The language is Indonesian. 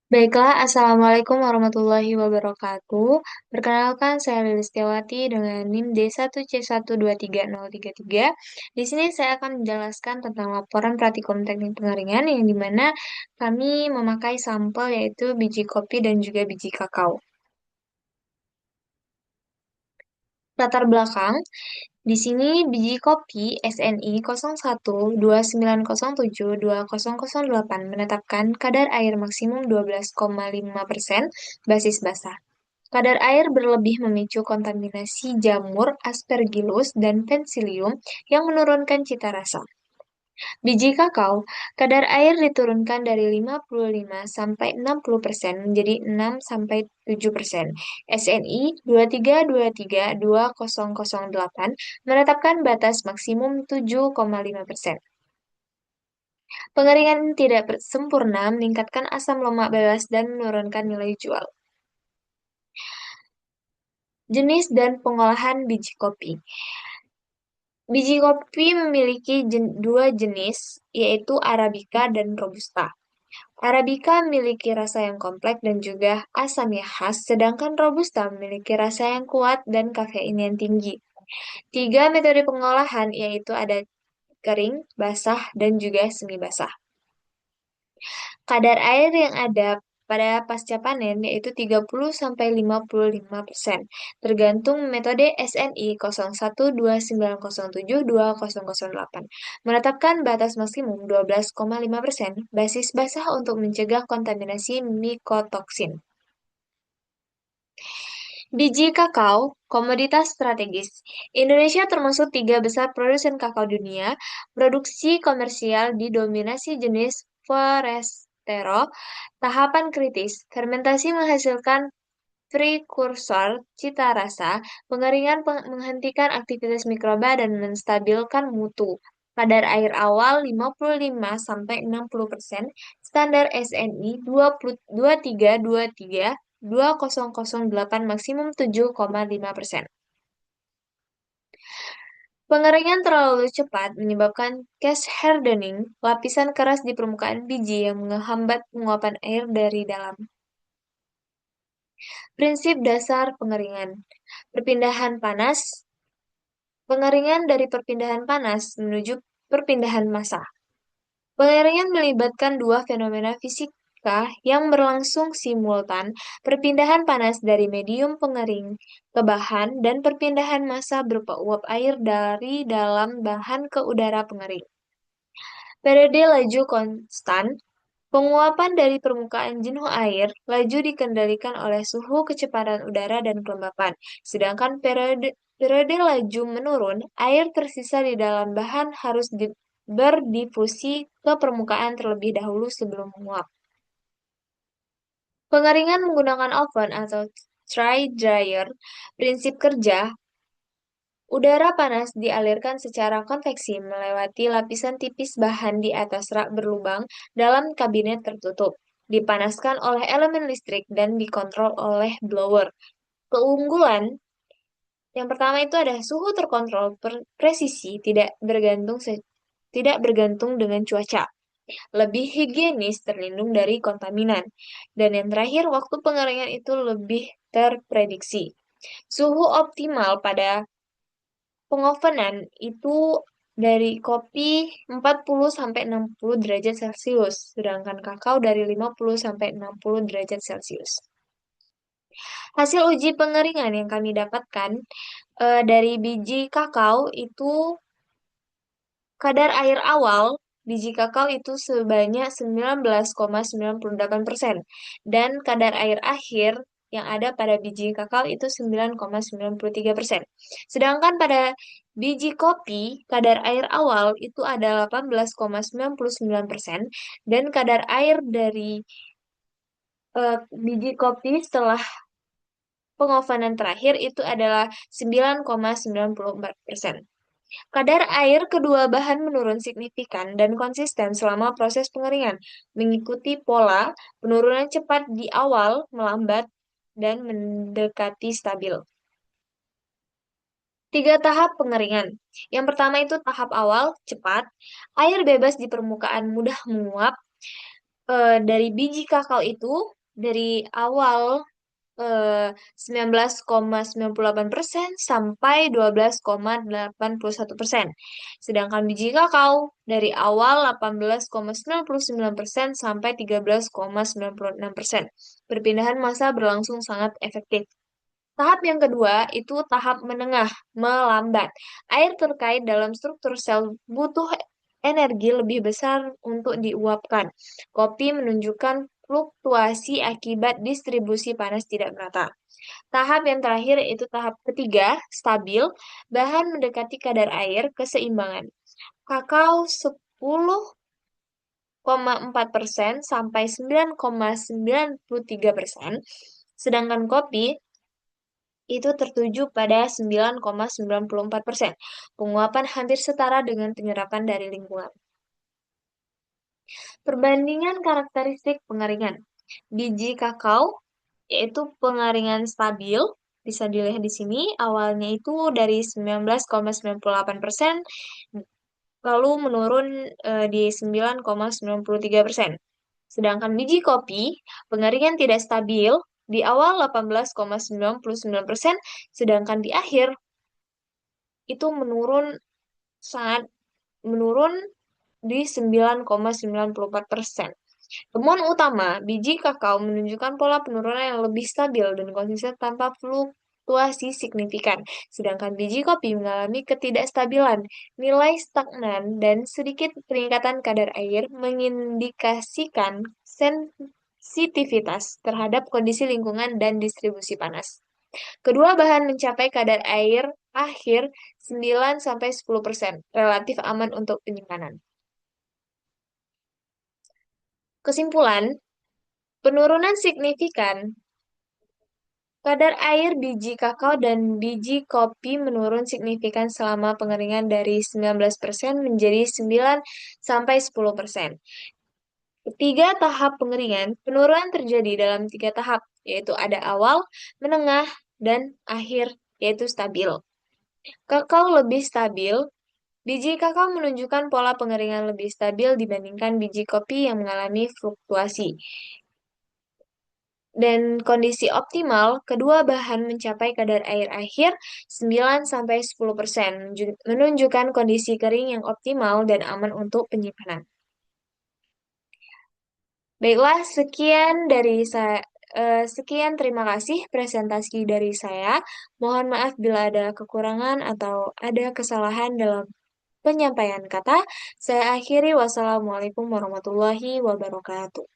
Baiklah, Assalamualaikum warahmatullahi wabarakatuh. Perkenalkan, saya Lilis Setiawati dengan NIM D1C123033. Di sini saya akan menjelaskan tentang laporan praktikum teknik pengeringan yang dimana kami memakai sampel yaitu biji kopi dan juga biji kakao. Latar belakang, di sini biji kopi SNI 0129072008 menetapkan kadar air maksimum 12,5% basis basah. Kadar air berlebih memicu kontaminasi jamur Aspergillus dan Penicillium yang menurunkan cita rasa. Biji kakao, kadar air diturunkan dari 55 sampai 60% menjadi 6 sampai 7%. SNI 23232008 menetapkan batas maksimum 7,5%. Pengeringan tidak sempurna meningkatkan asam lemak bebas dan menurunkan nilai jual. Jenis dan pengolahan biji kopi. Biji kopi memiliki dua jenis, yaitu Arabica dan Robusta. Arabica memiliki rasa yang kompleks dan juga asam yang khas, sedangkan Robusta memiliki rasa yang kuat dan kafein yang tinggi. Tiga metode pengolahan yaitu ada kering, basah, dan juga semi basah. Kadar air yang ada pada pasca panen yaitu 30-55%, tergantung metode SNI 0129072008, menetapkan batas maksimum 12,5% basis basah untuk mencegah kontaminasi mikotoksin. Biji kakao, komoditas strategis. Indonesia termasuk tiga besar produsen kakao dunia. Produksi komersial didominasi jenis Forastero. Tahapan kritis, fermentasi menghasilkan prekursor cita rasa, pengeringan menghentikan aktivitas mikroba dan menstabilkan mutu. Kadar air awal 55-60%, standar SNI 2323-2008 maksimum 7,5%. Pengeringan terlalu cepat menyebabkan cast hardening, lapisan keras di permukaan biji yang menghambat penguapan air dari dalam. Prinsip dasar pengeringan. Perpindahan panas. Pengeringan dari perpindahan panas menuju perpindahan massa. Pengeringan melibatkan dua fenomena fisika yang berlangsung simultan, perpindahan panas dari medium pengering ke bahan dan perpindahan massa berupa uap air dari dalam bahan ke udara pengering. Periode laju konstan. Penguapan dari permukaan jenuh air, laju dikendalikan oleh suhu, kecepatan udara, dan kelembapan. Sedangkan periode laju menurun, air tersisa di dalam bahan harus berdifusi ke permukaan terlebih dahulu sebelum menguap. Pengeringan menggunakan oven atau dry dryer. Prinsip kerja, udara panas dialirkan secara konveksi melewati lapisan tipis bahan di atas rak berlubang dalam kabinet tertutup, dipanaskan oleh elemen listrik dan dikontrol oleh blower. Keunggulan yang pertama itu ada suhu terkontrol presisi, tidak bergantung dengan cuaca. Lebih higienis, terlindung dari kontaminan. Dan yang terakhir, waktu pengeringan itu lebih terprediksi. Suhu optimal pada pengovenan itu dari kopi 40 sampai 60 derajat Celcius, sedangkan kakao dari 50 sampai 60 derajat Celcius. Hasil uji pengeringan yang kami dapatkan dari biji kakao itu kadar air awal biji kakao itu sebanyak 19,98% dan kadar air akhir yang ada pada biji kakao itu 9,93%. Sedangkan pada biji kopi, kadar air awal itu ada 18,99% dan kadar air dari biji kopi setelah pengovenan terakhir itu adalah 9,94%. Kadar air kedua bahan menurun signifikan dan konsisten selama proses pengeringan, mengikuti pola penurunan cepat di awal, melambat, dan mendekati stabil. Tiga tahap pengeringan. Yang pertama itu tahap awal, cepat. Air bebas di permukaan mudah menguap. Dari biji kakao itu dari awal 19,98% sampai 12,81%. Sedangkan biji kakao dari awal 18,99% sampai 13,96%. Perpindahan massa berlangsung sangat efektif. Tahap yang kedua itu tahap menengah, melambat. Air terkait dalam struktur sel butuh energi lebih besar untuk diuapkan. Kopi menunjukkan fluktuasi akibat distribusi panas tidak merata. Tahap yang terakhir itu tahap ketiga, stabil. Bahan mendekati kadar air, keseimbangan. Kakao 10,4% sampai 9,93%, sedangkan kopi itu tertuju pada 9,94%. Penguapan hampir setara dengan penyerapan dari lingkungan. Perbandingan karakteristik pengeringan. Biji kakao yaitu pengeringan stabil, bisa dilihat di sini, awalnya itu dari 19,98%, lalu menurun di 9,93%. Sedangkan biji kopi, pengeringan tidak stabil, di awal 18,99%, sedangkan di akhir itu sangat menurun di 9,94%. Temuan utama, biji kakao menunjukkan pola penurunan yang lebih stabil dan konsisten tanpa fluktuasi signifikan, sedangkan biji kopi mengalami ketidakstabilan, nilai stagnan, dan sedikit peningkatan kadar air mengindikasikan sensitivitas terhadap kondisi lingkungan dan distribusi panas. Kedua bahan mencapai kadar air akhir 9-10%, relatif aman untuk penyimpanan. Kesimpulan, penurunan signifikan kadar air biji kakao dan biji kopi menurun signifikan selama pengeringan dari 19% menjadi 9-10%. Ketiga tahap pengeringan, penurunan terjadi dalam 3 tahap, yaitu ada awal, menengah, dan akhir, yaitu stabil. Kakao lebih stabil. Biji kakao menunjukkan pola pengeringan lebih stabil dibandingkan biji kopi yang mengalami fluktuasi. Dan kondisi optimal, kedua bahan mencapai kadar air akhir 9-10%, menunjukkan kondisi kering yang optimal dan aman untuk penyimpanan. Baiklah, sekian terima kasih presentasi dari saya. Mohon maaf bila ada kekurangan atau ada kesalahan dalam penyampaian kata. Saya akhiri, wassalamualaikum warahmatullahi wabarakatuh.